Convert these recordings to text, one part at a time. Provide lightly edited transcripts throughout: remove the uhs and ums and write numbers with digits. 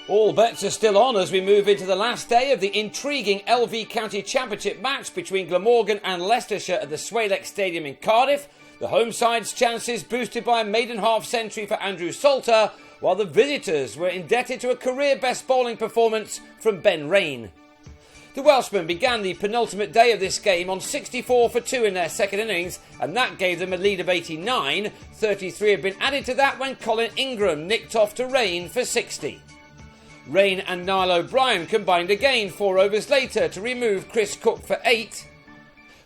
All bets are still on as we move into the last day of the intriguing LV County Championship match between Glamorgan and Leicestershire at the Leics Stadium in Cardiff. The home side's chances boosted by a maiden half-century for Andrew Salter, while the visitors were indebted to a career-best bowling performance from Ben Raine. The Welshmen began the penultimate day of this game on 64 for 2 in their second innings, and that gave them a lead of 89. 33 had been added to that when Colin Ingram nicked off to Raine for 60. Raine and Niall O'Brien combined again 4 overs later to remove Chris Cook for 8,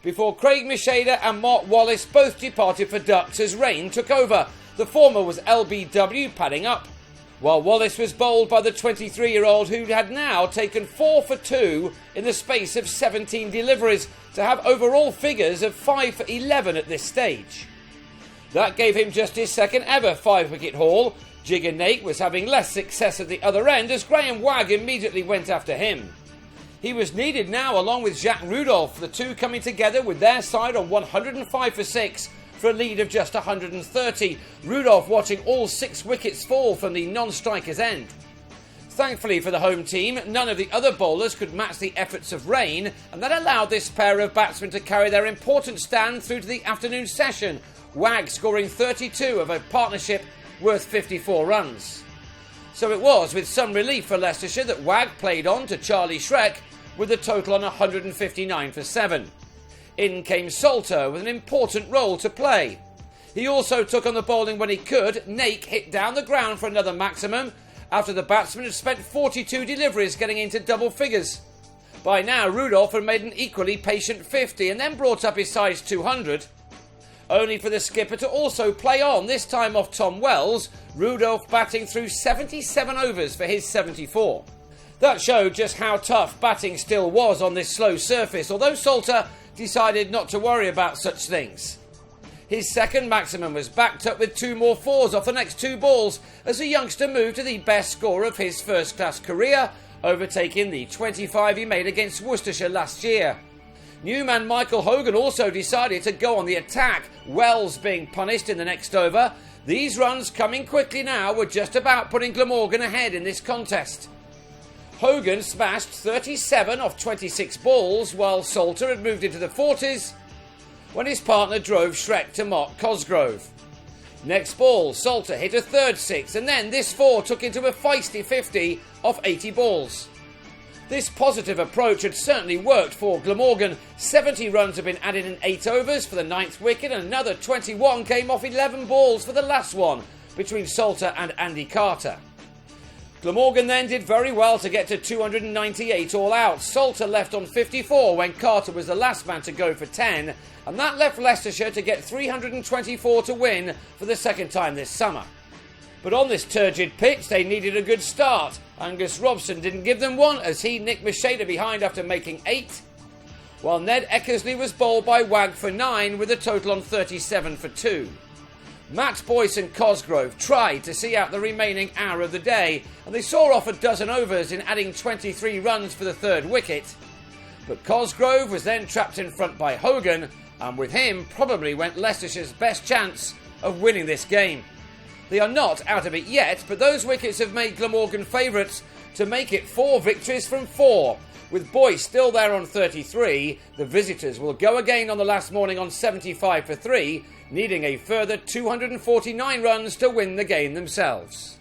before Craig Macheda and Mark Wallace both departed for ducks as Raine took over. The former was LBW padding up, while Wallace was bowled by the 23-year-old who had now taken 4 for 2 in the space of 17 deliveries to have overall figures of 5 for 11 at this stage. That gave him just his second ever 5-wicket haul. Jigger Nate was having less success at the other end as Graham Wagg immediately went after him. He was needed now along with Jacques Rudolph, the two coming together with their side on 105 for 6 for a lead of just 130. Rudolph watching all 6 wickets fall from the non-striker's end. Thankfully for the home team, none of the other bowlers could match the efforts of Raine, and that allowed this pair of batsmen to carry their important stand through to the afternoon session, Wagg scoring 32 of a partnership worth 54 runs. So it was with some relief for Leicestershire that Wagg played on to Charlie Shrek with a total on 159 for 7. In came Salter with an important role to play. He also took on the bowling when he could. Nake hit down the ground for another maximum after the batsman had spent 42 deliveries getting into double figures. By now Rudolph had made an equally patient 50 and then brought up his size 200. Only for the skipper to also play on, this time off Tom Wells, Rudolph batting through 77 overs for his 74. That showed just how tough batting still was on this slow surface, although Salter decided not to worry about such things. His second maximum was backed up with 2 more 4s off the next 2 balls as the youngster moved to the best score of his first-class career, overtaking the 25 he made against Worcestershire last year. New man Michael Hogan also decided to go on the attack, Wells being punished in the next over. These runs coming quickly now were just about putting Glamorgan ahead in this contest. Hogan smashed 37 off 26 balls while Salter had moved into the 40s when his partner drove Shrek to Mark Cosgrove. Next ball, Salter hit a third 6 and then this 4 took into a feisty 50 off 80 balls. This positive approach had certainly worked for Glamorgan. 70 runs had been added in 8 overs for the 9th wicket and another 21 came off 11 balls for the last one between Salter and Andy Carter. Glamorgan then did very well to get to 298 all out. Salter left on 54 when Carter was the last man to go for 10, and that left Leicestershire to get 324 to win for the second time this summer. But on this turgid pitch they needed a good start. Angus Robson didn't give them one as he nicked Macheda behind after making 8, while Ned Eckersley was bowled by Wagg for 9 with a total on 37 for 2. Matt Boyce and Cosgrove tried to see out the remaining hour of the day and they saw off a dozen overs in adding 23 runs for the 3rd wicket. But Cosgrove was then trapped in front by Hogan, and with him probably went Leicestershire's best chance of winning this game. They are not out of it yet, but those wickets have made Glamorgan favourites to make it 4 victories from 4. With Boyce still there on 33, the visitors will go again on the last morning on 75 for 3, needing a further 249 runs to win the game themselves.